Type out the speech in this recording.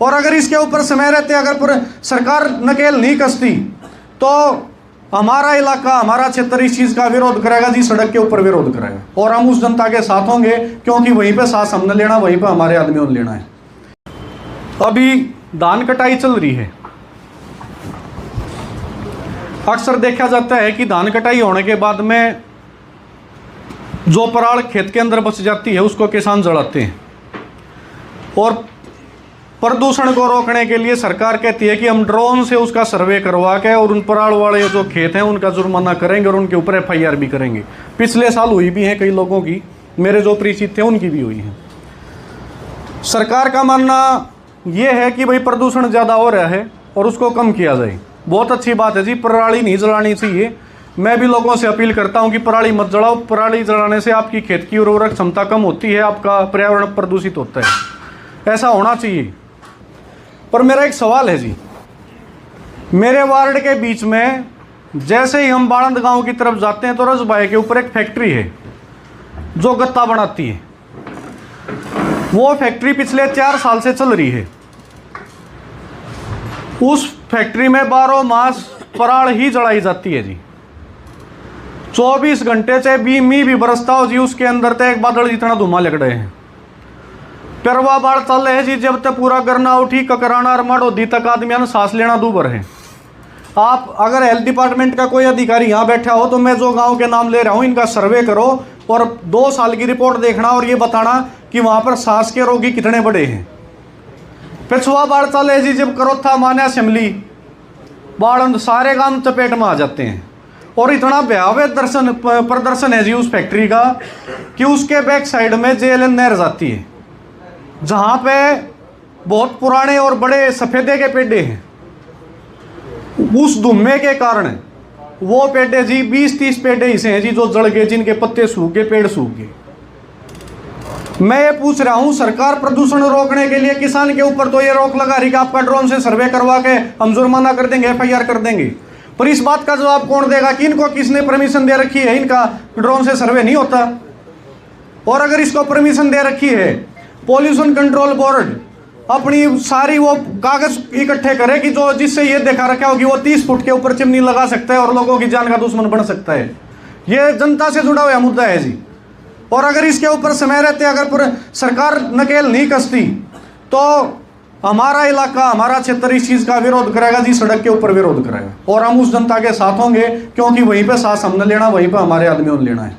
और अगर इसके ऊपर समय रहते अगर सरकार नकेल नहीं कसती तो हमारा इलाका, हमारा क्षेत्र इस चीज़ का विरोध करेगा जी, सड़क के ऊपर विरोध करेगा। और हम उस जनता के साथ होंगे, क्योंकि वहीं पे सांस हमने लेना, वहीं पे हमारे आदमियों ने लेना है। अभी धान कटाई चल रही है। अक्सर देखा जाता है कि धान कटाई होने के बाद में जो पराल खेत के अंदर बच जाती है उसको किसान जलाते हैं। और प्रदूषण को रोकने के लिए सरकार कहती है कि हम ड्रोन से उसका सर्वे करवा के और उन पराल वाले जो खेत हैं उनका जुर्माना करेंगे और उनके ऊपर FIR भी करेंगे। पिछले साल हुई भी है, कई लोगों की, मेरे जो परिचित थे उनकी भी हुई है। सरकार का मानना ये है कि भाई प्रदूषण ज़्यादा हो रहा है और उसको कम किया जाए। बहुत अच्छी बात है जी, पराली नहीं जलानी चाहिए। मैं भी लोगों से अपील करता हूँ कि पराली मत जलाओ। पराली जलाने से आपकी खेत की उर्वरक क्षमता कम होती है, आपका पर्यावरण प्रदूषित होता है। ऐसा होना चाहिए। पर मेरा एक सवाल है जी, मेरे वार्ड के बीच में जैसे ही हम बाणंद गांव की तरफ जाते हैं तो रजबाई के ऊपर एक फैक्ट्री है जो गत्ता बनाती है। वो फैक्ट्री पिछले 4 साल से चल रही है। उस फैक्ट्री में 12 मास पराल ही जलाई जाती है जी। 24 घंटे से मी भी बरसता हो जी, उसके अंदर तो एक बादल जितना धुआं लग रहे हैं। परवा बाढ़ चल रहे हैं जी, जब तक पूरा गरना उठी ककराना और मड़ोदी तक आदमियों ने सांस लेना दूभर है। आप अगर हेल्थ डिपार्टमेंट का कोई अधिकारी यहाँ बैठा हो तो मैं जो गांव के नाम ले रहा हूँ इनका सर्वे करो और 2 साल की रिपोर्ट देखना और ये बताना कि वहाँ पर सांस के रोगी कितने बड़े हैं। पिछवा बाढ़ चल रहे जी, जब करोथा मान्या शिमली बाढ़ सारे गांव चपेट में आ जाते हैं। और इतना भयावह प्रदर्शन है जी उस फैक्ट्री का कि उसके बैक साइड में JLN नहर जाती है, जहाँ पे बहुत पुराने और बड़े सफ़ेदे के पेड़े हैं। उस धुएं के कारण वो पेड़े जी 20-30 पेड़े ऐसे हैं जी जो जल गए, जिनके पत्ते सूख गए, पेड़ सूख गए। मैं ये पूछ रहा हूँ, सरकार प्रदूषण रोकने के लिए किसान के ऊपर तो ये रोक लगा रही कि आपका ड्रोन से सर्वे करवा के हम जुर्माना कर देंगे, FIR कर देंगे। पर इस बात का जवाब कौन देगा कि इनको किसने परमिशन दे रखी है, इनका ड्रोन से सर्वे नहीं होता। और अगर इसको परमिशन दे रखी है, पॉल्यूशन कंट्रोल बोर्ड अपनी सारी वो कागज इकट्ठे करे कि जो जिससे ये देखा रखा हो कि वो 30 फुट के ऊपर चिमनी लगा सकता है और लोगों की जान का दुश्मन बन सकता है। ये जनता से जुड़ा हुआ मुद्दा है जी। और अगर इसके ऊपर समय रहते अगर सरकार नकेल नहीं कसती तो हमारा इलाका, हमारा क्षेत्र इस चीज़ का विरोध करेगा जी, सड़क के ऊपर विरोध करेगा। और हम उस जनता के साथ होंगे, क्योंकि वहीं पे सांस हमने लेना, वहीं पे हमारे आदमियों ने लेना है।